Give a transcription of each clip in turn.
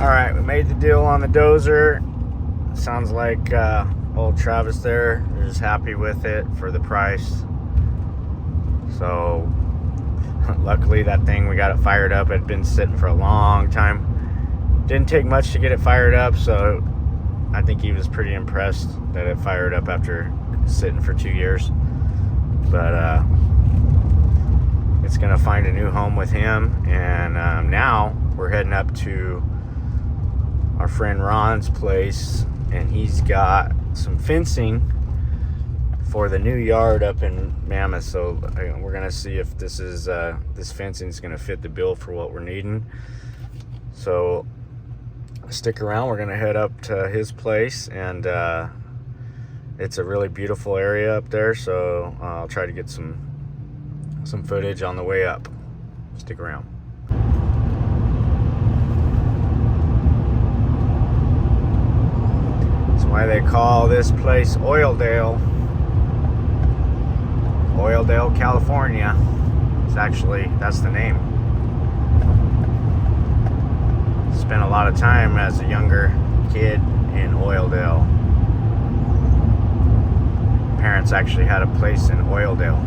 Alright, we made the deal on the Dozer. Sounds like old Travis there is happy with it for the price. So luckily that thing, we got it fired up. It had been sitting for a long time. Didn't take much to get it fired up, so I think he was pretty impressed that it fired up after sitting for 2 years. But it's gonna find a new home with him, and now we're heading up to our friend Ron's place, and he's got some fencing for the new yard up in Mammoth. So we're gonna see if this fencing is gonna fit the bill for what we're needing. So stick around. We're gonna head up to his place, and it's a really beautiful area up there. So I'll try to get some footage on the way up. Stick around. Why they call this place Oildale, California. That's the name. Spent a lot of time as a younger kid in Oildale. Parents actually had a place in Oildale.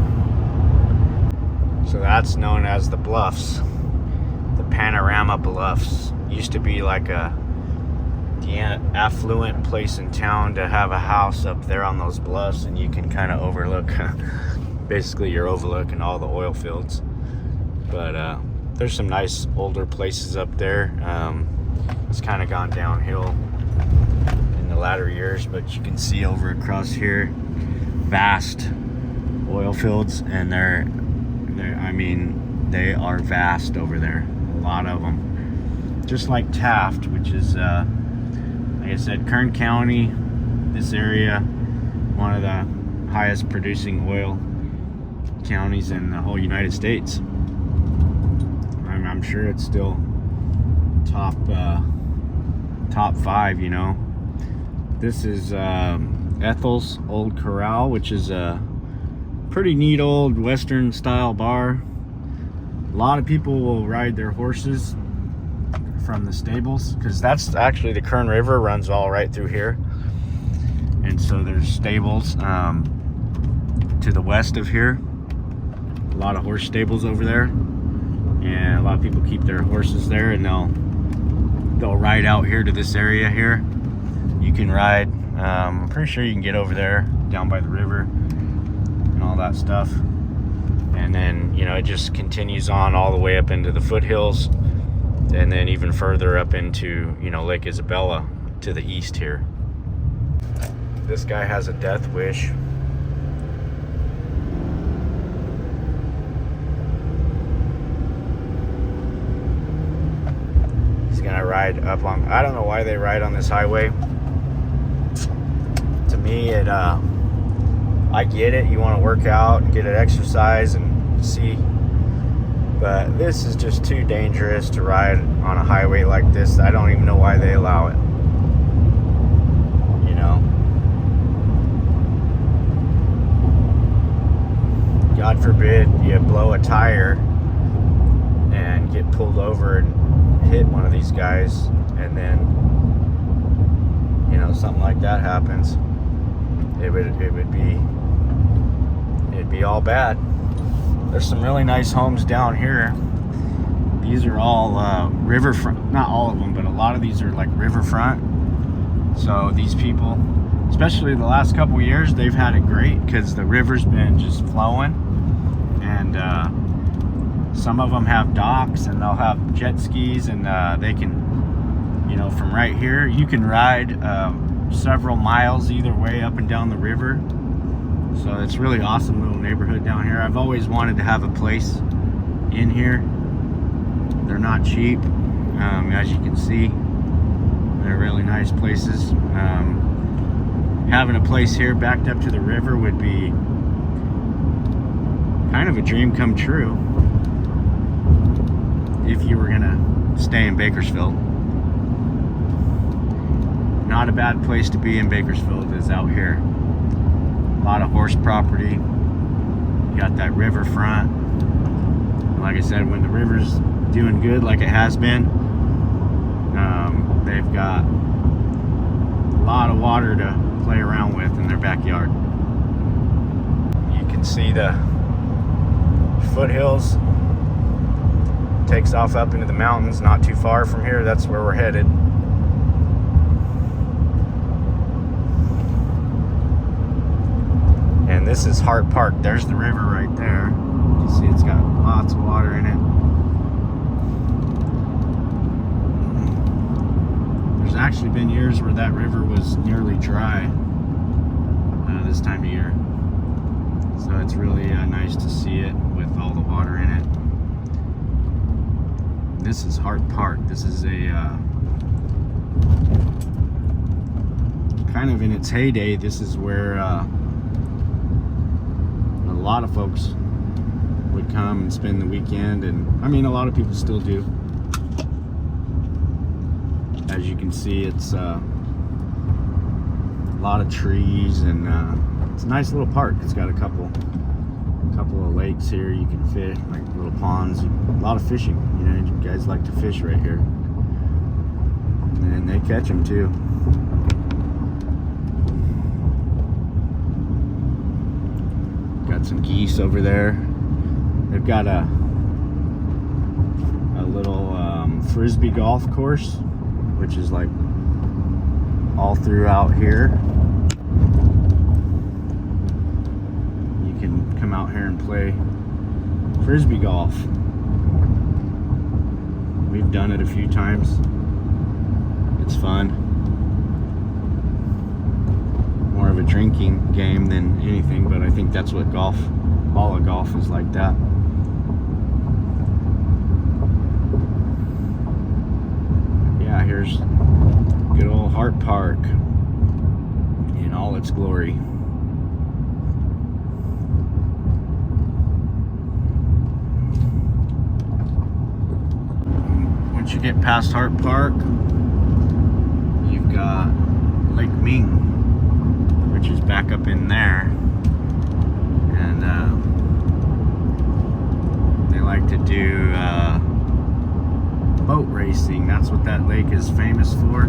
So that's known as the Bluffs, the Panorama Bluffs. Used to be like the affluent place in town to have a house up there on those bluffs, and you can kind of overlook basically you're overlooking all the oil fields. But there's some nice older places up there. It's kind of gone downhill in the latter years, but you can see over across here vast oil fields, and they are vast over there, a lot of them, just like Taft, which is like I said, Kern County, this area, one of the highest producing oil counties in the whole United States. I'm sure it's still top 5, you know. This is Ethel's Old Corral, which is a pretty neat old Western style bar. A lot of people will ride their horses from the stables, because that's actually the Kern River runs all right through here, and so there's stables to the west of here, a lot of horse stables over there, and a lot of people keep their horses there, and they'll ride out here to this area here. You can ride, I'm pretty sure you can get over there down by the river and all that stuff, and then it just continues on all the way up into the foothills, and then even further up into Lake Isabella to the east here. This guy has a death wish. He's gonna ride up on, I don't know why they ride on this highway. To me, I get it, you want to work out and get an exercise and see, but this is just too dangerous to ride on a highway like this. I don't even know why they allow it. God forbid you blow a tire and get pulled over and hit one of these guys, and then something like that happens. It'd be all bad. There's some really nice homes down here. These are all riverfront. Not all of them, but a lot of these are like riverfront. So these people, especially the last couple years, they've had it great because the river's been just flowing. And some of them have docks, and they'll have jet skis, and they can, from right here, you can ride several miles either way up and down the river. So it's really awesome little neighborhood down here. I've always wanted to have a place in here. They're not cheap, as you can see. They're really nice places. Having a place here backed up to the river would be kind of a dream come true if you were gonna stay in Bakersfield. Not a bad place to be in Bakersfield is out here. A lot of horse property. You got that riverfront. Like I said, when the river's doing good like it has been, they've got a lot of water to play around with in their backyard. You can see the foothills. Takes off up into the mountains, not too far from here. That's where we're headed. And this is Hart Park. There's the river right there. You see it's got lots of water in it. There's actually been years where that river was nearly dry this time of year. So it's really nice to see it with all the water in it. This is Hart Park. This is a kind of in its heyday. This is where a lot of folks would come and spend the weekend, and I mean a lot of people still do. As you can see, it's a lot of trees, and it's a nice little park. It's got a couple of lakes here you can fish, like little ponds. A lot of fishing. You know, you guys like to fish right here, and they catch them too. Got some geese over there. They've got a little frisbee golf course, which is like all throughout here. You can come out here and play frisbee golf. We've done it a few times. It's fun. More of a drinking game than anything, but I think that's what golf, all of golf is like that. Yeah, here's good old Hart Park in all its glory. Once you get past Hart Park, you've got Lake Ming, which is back up in there, and they like to do boat racing. That's what that lake is famous for.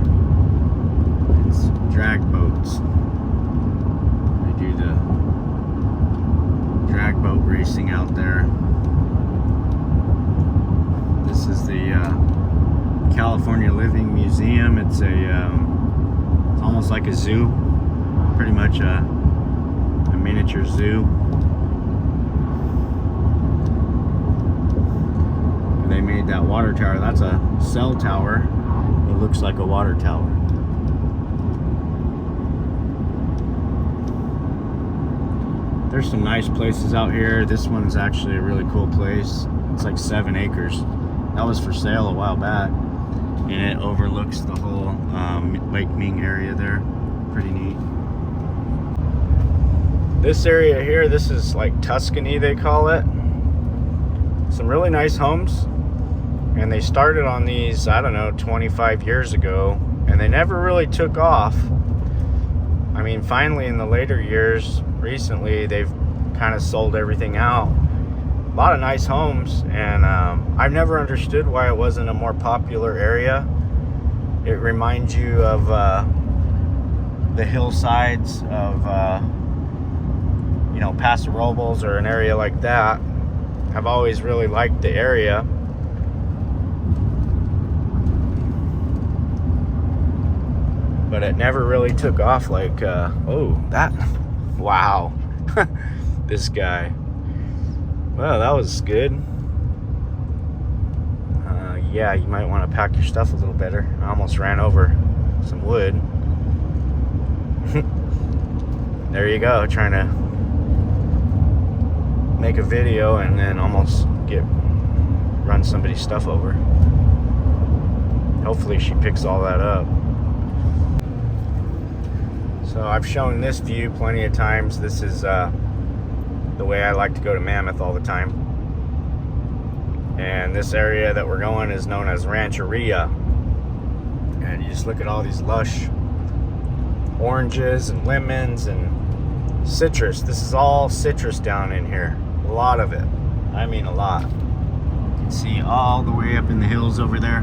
It's drag boats. They do the drag boat racing out there. This is the California Living Museum. It's it's almost like a zoo, pretty much a miniature zoo. They made that water tower. That's a cell tower. It looks like a water tower. There's some nice places out here. This one's actually a really cool place. It's like 7 acres. That was for sale a while back, and it overlooks the whole Lake Ming area there. Pretty neat. This area here, this is like Tuscany, they call it. Some really nice homes, and they started on these, I don't know, 25 years ago, and they never really took off. I mean, finally in the later years, recently, they've kind of sold everything out. A lot of nice homes, and I've never understood why it wasn't a more popular area. It reminds you of the hillsides of you know, Paso Robles or an area like that. I've always really liked the area. But it never really took off like, oh, that, wow. This guy. Well, that was good. Yeah, you might want to pack your stuff a little better. I almost ran over some wood. There you go, trying to make a video and then almost run somebody's stuff over. Hopefully she picks all that up. So I've shown this view plenty of times. This is the way I like to go to Mammoth all the time. And this area that we're going is known as Rancheria. And you just look at all these lush oranges and lemons and citrus. This is all citrus down in here. A lot of it. I mean a lot. You can see all the way up in the hills over there.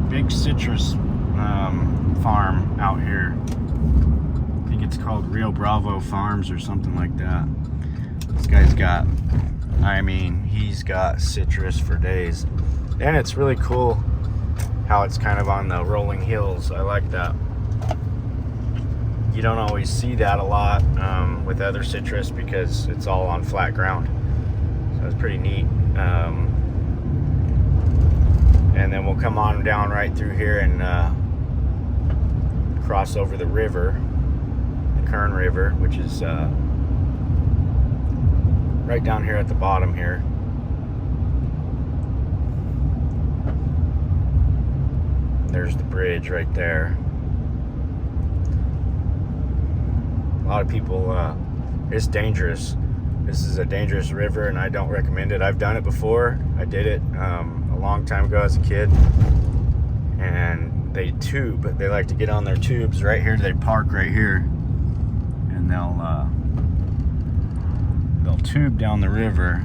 big citrus farm out here. I think it's called Rio Bravo Farms or something like that. This guy's got, I mean, he's got citrus for days. And it's really cool how it's kind of on the rolling hills. I like that. You don't always see that a lot with other citrus because it's all on flat ground. So it's pretty neat. And then we'll come on down right through here and cross over the river, the Kern River, which is right down here at the bottom here. There's the bridge right there. A lot of people, it's dangerous. This is a dangerous river and I don't recommend it. I've done it before. I did it a long time ago as a kid. And they like to get on their tubes right here. They park right here and they'll tube down the river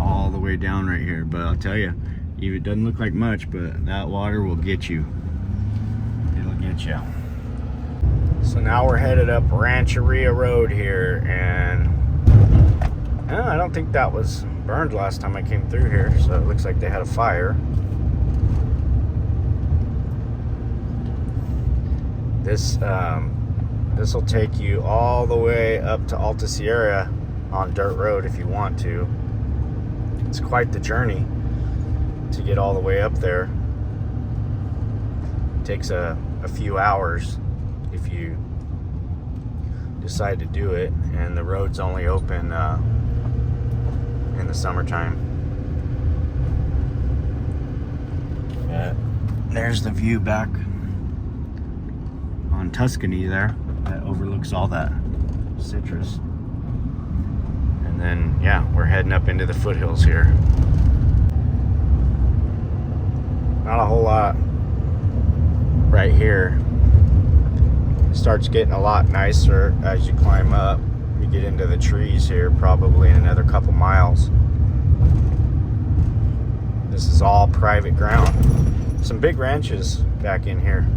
all the way down right here. But I'll tell you, it doesn't look like much, but that water will get you. It'll get you. So now we're headed up Rancheria Road here, and I don't think that was burned last time I came through here, so it looks like they had a fire. This will take you all the way up to Alta Sierra on dirt road if you want to. It's quite the journey to get all the way up there. It takes a few hours if you decide to do it, and the road's only open in the summertime. But there's the view back on Tuscany there that overlooks all that citrus. And then yeah, we're heading up into the foothills here. Not a whole lot right here. It starts getting a lot nicer as you climb up. You get into the trees here probably in another couple miles. This is all private ground. Some big ranches back in here.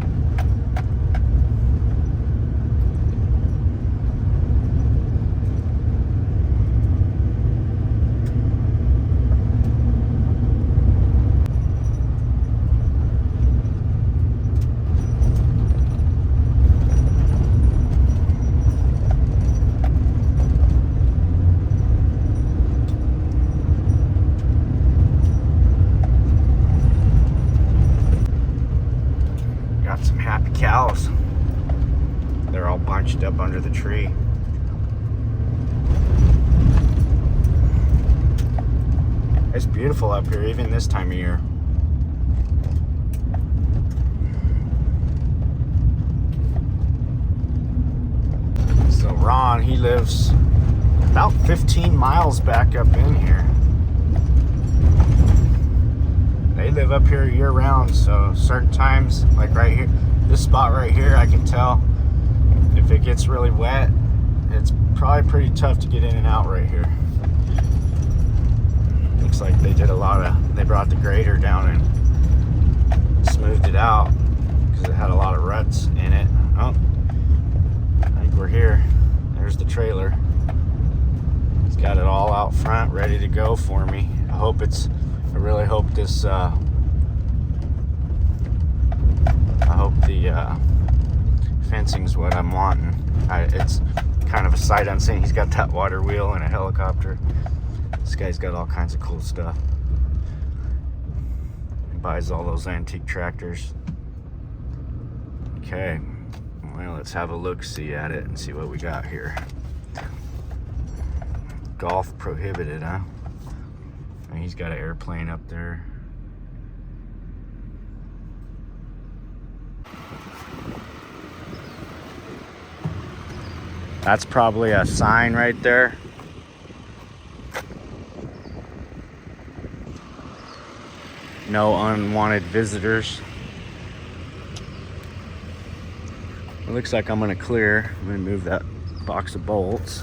Cows. They're all bunched up under the tree. It's beautiful up here, even this time of year. So Ron, he lives about 15 miles back up in here. They live up here year round, so certain times, like right here, this spot right here, I can tell if it gets really wet, it's probably pretty tough to get in and out right here. Looks like they brought the grader down and smoothed it out because it had a lot of ruts in it. Oh, I think we're here. There's the trailer. It's got it all out front, ready to go for me. I really hope this, I hope the fencing's what I'm wanting. It's kind of a sight unseen. He's got that water wheel and a helicopter. This guy's got all kinds of cool stuff. He buys all those antique tractors. Okay, well, let's have a look-see at it and see what we got here. Golf prohibited, huh? And he's got an airplane up there. That's probably a sign right there. No unwanted visitors. It looks like I'm gonna clear. I'm gonna move that box of bolts.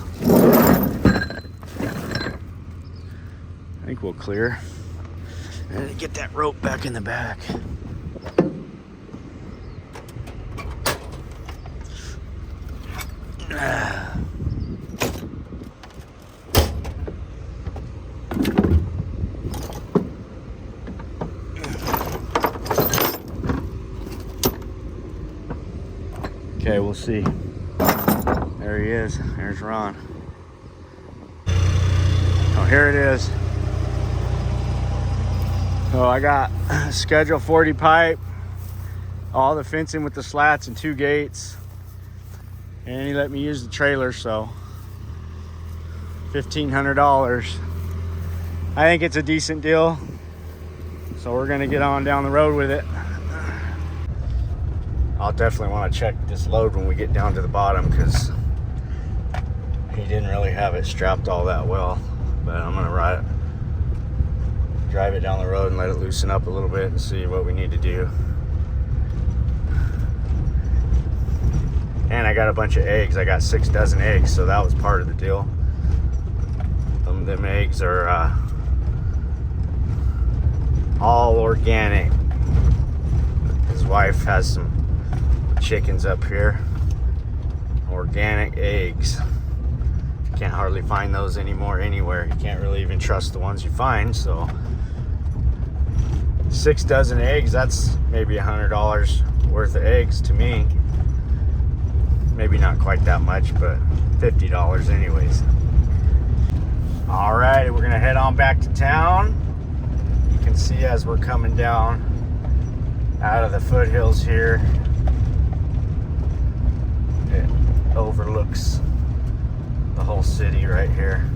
I think we'll clear. And get that rope back in the back. Okay, we'll see. There he is. There's Ron. Oh, here it is. So I got schedule 40 pipe, all the fencing with the slats and 2 gates. And he let me use the trailer, so $1,500. I think it's a decent deal. So we're gonna get on down the road with it. I'll definitely want to check this load when we get down to the bottom, because he didn't really have it strapped all that well. But I'm gonna drive it down the road and let it loosen up a little bit and see what we need to do. And I got a bunch of eggs. I got 6 dozen eggs, so that was part of the deal. Some of them eggs are all organic. His wife has some chickens up here. Organic eggs. Can't hardly find those anymore anywhere. You can't really even trust the ones you find, so 6 dozen eggs, that's maybe $100 worth of eggs to me. Maybe not quite that much, but $50 anyways. All right, we're gonna head on back to town. You can see as we're coming down out of the foothills here, it overlooks the whole city right here.